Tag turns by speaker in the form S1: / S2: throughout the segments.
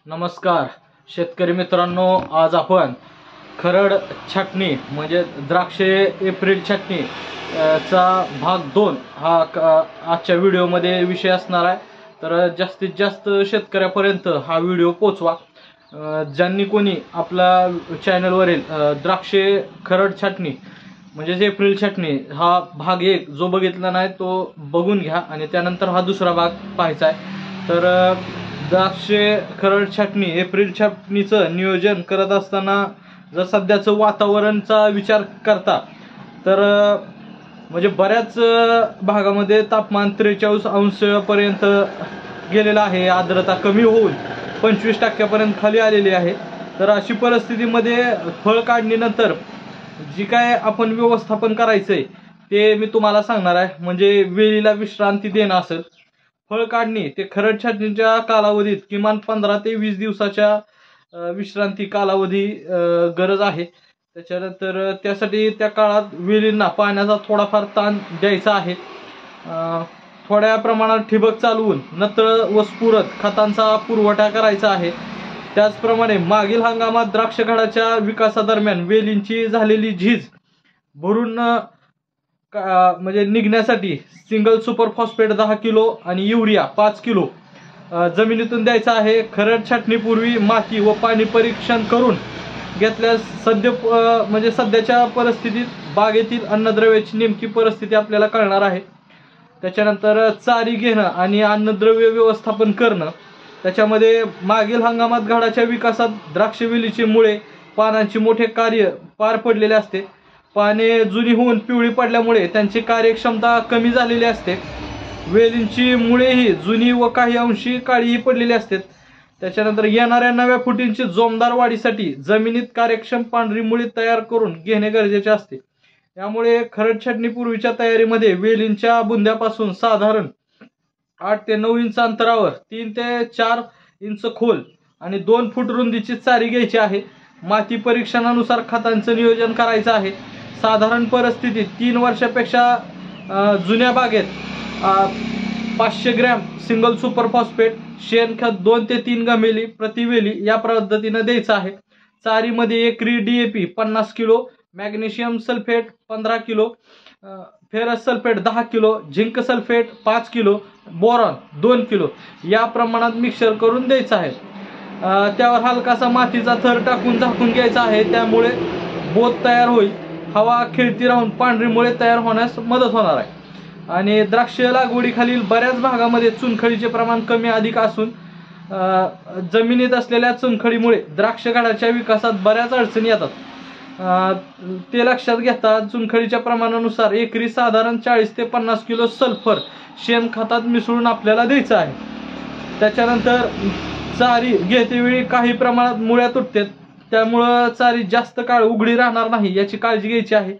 S1: नमस्कार शेतकरी मित्रांनो, आज आपण खरड छाटणी म्हणजे द्राक्षे एप्रिल छाटणी चा भाग 2 हा आजच्या व्हिडिओमध्ये विषय असणार आहे। तर जास्तीत जास्त शेतकऱ्यापर्यंत हा व्हिडिओ पोहोचवा। ज्यांनी कोणी आपला चॅनलवरील द्राक्षे खरड छाटणी म्हणजे एप्रिल छाटणी हा भाग 1 जो बघितला नाही तो बघून घ्या आणि त्यानंतर हा दुसरा भाग पाहायचा आहे। तर द्राक्षे खरड छाटणी एप्रिल छाटणीचं नियोजन करत असताना जर सध्याचं वातावरणचा विचार करता तर म्हणजे बऱ्याच भागामध्ये तापमान 43 पर्यंत गेलेलं आहे। आर्द्रता कमी होऊन 25% खाली आलेली आहे। तर अशी परिस्थितीमध्ये फळ काढणीनंतर जी काय आपण व्यवस्थापन करायचंय ते मी तुम्हाला सांगणार आहे। म्हणजे वेळीला विश्रांती देणं असेल, फळ काढणी ते खरड छाटणीच्या कालावधीत किमान 15 ते 20 दिवसाच्या विश्रांती कालावधी गरज आहे। त्याच्यानंतर त्यासाठी त्या काळात वेलींना पाण्याचा थोडाफार ताण द्यायचा आहे। थोड्या प्रमाणात ठिबक चालवून नत्र व स्फुरद खतांचा पुरवठा करायचा आहे। त्याचप्रमाणे मागील हंगामात द्राक्ष घडाच्या विकासादरम्यान वेलींची झालेली झीज भरून म्हणजे निघण्यासाठी सिंगल सुपर फॉस्फेट 10 किलो आणि युरिया 5 किलो जमिनीतून द्यायचा आहे। खरड छाटणीपूर्वी माती व पाणी परीक्षण करून घेतल्यास म्हणजे सध्याच्या परिस्थितीत बागेतील अन्नद्रव्याची नेमकी परिस्थिती आपल्याला कळणार आहे। त्याच्यानंतर चारी घेणं आणि अन्नद्रव्य व्यवस्थापन करणं, त्याच्यामध्ये मागील हंगामात घडाच्या विकासात द्राक्षवेलीची मुळे पानांची मोठे कार्य पार पडलेले असते। पाने जुनी होऊन पिवळी पडल्यामुळे त्यांची कार्यक्षमता कमी झालेली असते। वेलींची मुळेही जुनी व काही अंशी काळीही पडलेली असतात। त्याच्यानंतर येणाऱ्या नव्या फुटींची जोमदार वाढीसाठी जमिनीत कार्यक्षम पांढरी मुळी तयार करून घेणे गरजेचे असते। यामुळे खरड छाटणीपूर्वीच्या तयारीमध्ये वेलींच्या बुंद्यापासून साधारण 8 ते 9 इंच अंतरावर 3 ते 4 इंच खोल आणि 2 फूट रुंदीची चारी घ्यायची आहे। माती परीक्षणानुसार खतांचं नियोजन करायचं आहे। साधारण परिस्थितीत 3 वर्षापेक्षा जुन्या बागेत 500 ग्रॅम सिंगल सुपर फॉस्फेट शेणखत 2 ते 3 गमेली प्रतिवेली या पद्धतीने द्यायचं आहे। चारीमध्ये एकरी DAP 50 kilo, magnesium sulphate 15 kilo, ferrous sulphate 10 kilo, zinc sulphate 5 kilo, boron 2 kilo या प्रमाणात मिक्सर करून द्यायचं आहे। त्यावर हलकासा मातीचा थर टाकून झाकून घ्यायचा आहे। त्यामुळे बोत तयार होईल, हवा खेळती राहून पांढरी मुळे तयार होण्यास मदत होणार आहे। आणि द्राक्ष लागवडीखालील बऱ्याच भागामध्ये चुनखडीचे प्रमाण कमी अधिक असून जमिनीत असलेल्या चुनखडीमुळे द्राक्ष घडाच्या विकासात बऱ्याच अडचणी येतात। ते लक्षात घेता चुनखडीच्या प्रमाणानुसार एकरी साधारण 40 ते 50 किलो सल्फर शेणखतात मिसळून आपल्याला द्यायचं आहे। त्याच्यानंतर चारी घेतेवेळी काही प्रमाणात मुळ्या तुटतात, त्यामुळं चारी जास्त काळ उघडी राहणार नाही याची काळजी घ्यायची आहे,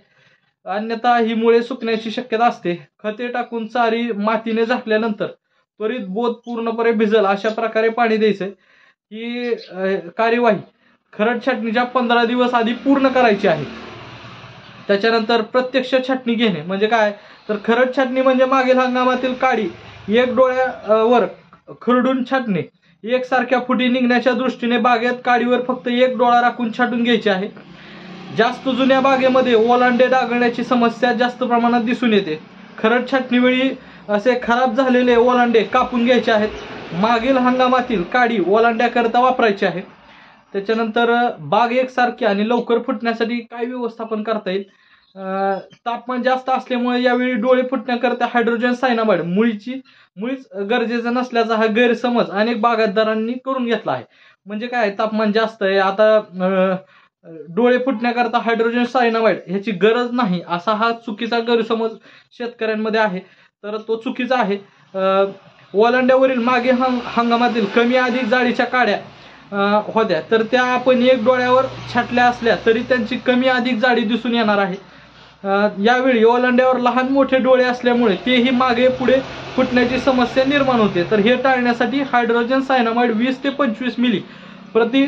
S1: अन्यथा ही मुळे सुकण्याची शक्यता असते। खते टाकून चारी मातीने झाकल्यानंतर त्वरित बोत पूर्णपणे भिजल अशा प्रकारे पाणी द्यायचं। ही कार्यवाही खरड छाटणीच्या 15 दिवस आधी पूर्ण करायची आहे। त्याच्यानंतर प्रत्यक्ष छाटणी घेणे म्हणजे काय, तर खरड छाटणी म्हणजे मागील हंगामातील काडी एक डोळ्यावर खरडून छाटणे। एकसारख्या फुटी निघण्याच्या दृष्टीने बागेत काडीवर फक्त एक डोळा राखून छाटून घ्यायचे आहे। जास्त जुन्या बागेमध्ये ओलांडे डागण्याची समस्या जास्त प्रमाणात दिसून येते। खरड छाटणीवेळी असे खराब झालेले ओलांडे कापून घ्यायचे आहेत। मागील हंगामातील काडी ओलांड्याकरता वापरायची आहे। त्याच्यानंतर बाग एकसारखी आणि लवकर फुटण्यासाठी काय व्यवस्थापन करता येईल, तापमान जास्त असल्यामुळे यावेळी डोळे फुटण्याकरता हायड्रोजन सायनामाइड मुळीच गरजेचं नसल्याचा हा गैरसमज अनेक बागायतदारांनी करून घेतला आहे। म्हणजे काय, तापमान जास्त आहे आता डोळे फुटण्याकरता हायड्रोजन सायनामाइड ह्याची गरज नाही असा हा चुकीचा गैरसमज शेतकऱ्यांमध्ये आहे, तर तो चुकीचा आहे। ओलांड्यावरील मागे हंगामातील कमी अधिक जाडीच्या काड्या होत्या तर त्या आपण एक डोळ्यावर छाटल्या असल्या तरी त्यांची कमी अधिक जाडी दिसून येणार आहे। यावेळी ओलांड्यावर लहान मोठे डोळे असल्यामुळे तेही मागे पुढे फुटण्याची समस्या निर्माण होते। तर हे टाळण्यासाठी हायड्रोजन सायनामाइड 20 ते 25 मिली प्रति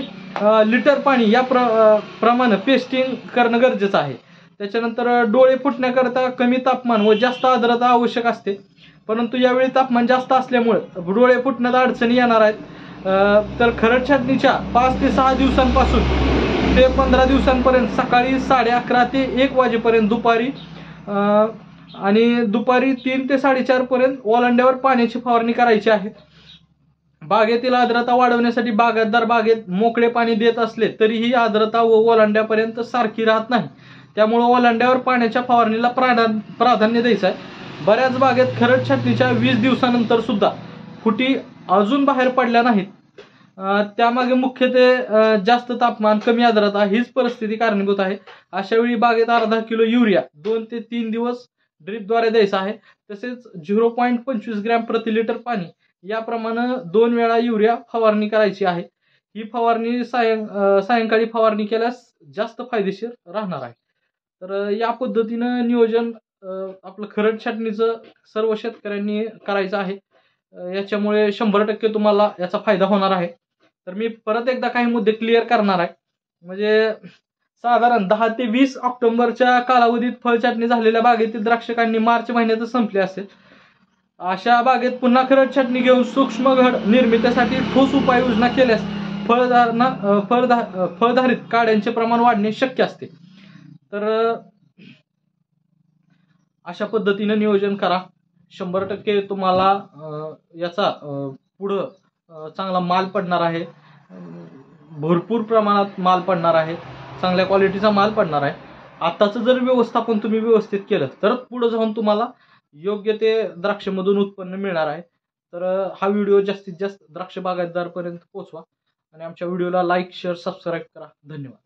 S1: लिटर पाणी या प्रमाणे पेस्टिंग करणं गरजेचं आहे। त्याच्यानंतर डोळे फुटण्याकरता कमी तापमान व जास्त आर्द्रता आवश्यक असते, परंतु यावेळी तापमान जास्त असल्यामुळे डोळे फुटण्यात अडचणी येणार आहेत। तर खरड छाटणीच्या 5 ते 6 दिवसांपासून ते 15 दिवसांपर्यंत सकाळी 11:30 ते 1 वाजेपर्यंत दुपारी आणि दुपारी 3 ते 4:30 पर्यंत ओलांड्यावर पाण्याची फवारणी करायची आहे. बागेतील आर्द्रता वाढवण्यासाठी बागायतदार बागेत मोकळे पाणी देत असले तरीही आर्द्रता व ओलांड्यापर्यंत सारखी राहत नाही. त्यामुळे ओलांड्यावर पाण्याच्या फवारणीला प्राधान्य द्यायचं आहे. बऱ्याच बागेत खरड छाटणीच्या 20 दिवसानंतर सुद्धा फुटी अजून बाहेर पडल्या नाहीत. त्यामागे मुख्यत्वे जास्त तापमान, कमी आर्द्रता हीच परिस्थिती कारणीभूत आहे. अशा वेळी बागेत अर्धा किलो युरिया 2 ते 3 दिवस ड्रीपद्वारे द्यायचा आहे. तसेच 0.25 ग्रॅम प्रति लिटर पाणी याप्रमाणे 2 वेळा युरिया फवारणी करायची आहे. ही फवारणी सायंकाळी फवारणी केल्यास जास्त फायदेशीर राहणार आहे. तर या पद्धतीनं नियोजन आपलं खरड छाटणीचं सर्व शेतकऱ्यांनी करायचं आहे. याच्यामुळे 100% तुम्हाला याचा फायदा होणार आहे. तर मी परत एकदा काही मुद्दे क्लिअर करणार आहे. म्हणजे साधारण 10 ते 20 ऑक्टोबरच्या कालावधीत फळ छाटणी झालेल्या बागेतील द्राक्ष काढणी मार्च महिन्यातच संपली असेल. अशा बागेत पुन्हा खरड छाटणी घेऊन सूक्ष्म घड निर्मितीसाठी ठोस उपाययोजना केल्यास फळधारित काड्यांचे प्रमाण वाढणे शक्य असते. तर अशा पद्धतीने नियोजन करा. 100% तुम्हाला याचा पुढं चांगला माल पडणार आहे. भरपूर प्रमाणात माल पडणार आहे. चांगल्या क्वालिटीचा माल पडणार आहे. आताचं जर व्यवस्थापन तुम्ही व्यवस्थित केलं तर पुढे जाऊन तुम्हाला योग्य ते द्राक्षमधून उत्पन्न मिळणार आहे. तर हा व्हिडिओ जास्तीत जास्त द्राक्ष बागायतदारपर्यंत पोहोचवा आणि आमच्या व्हिडिओला लाईक, शेअर, सबस्क्राईब करा. धन्यवाद.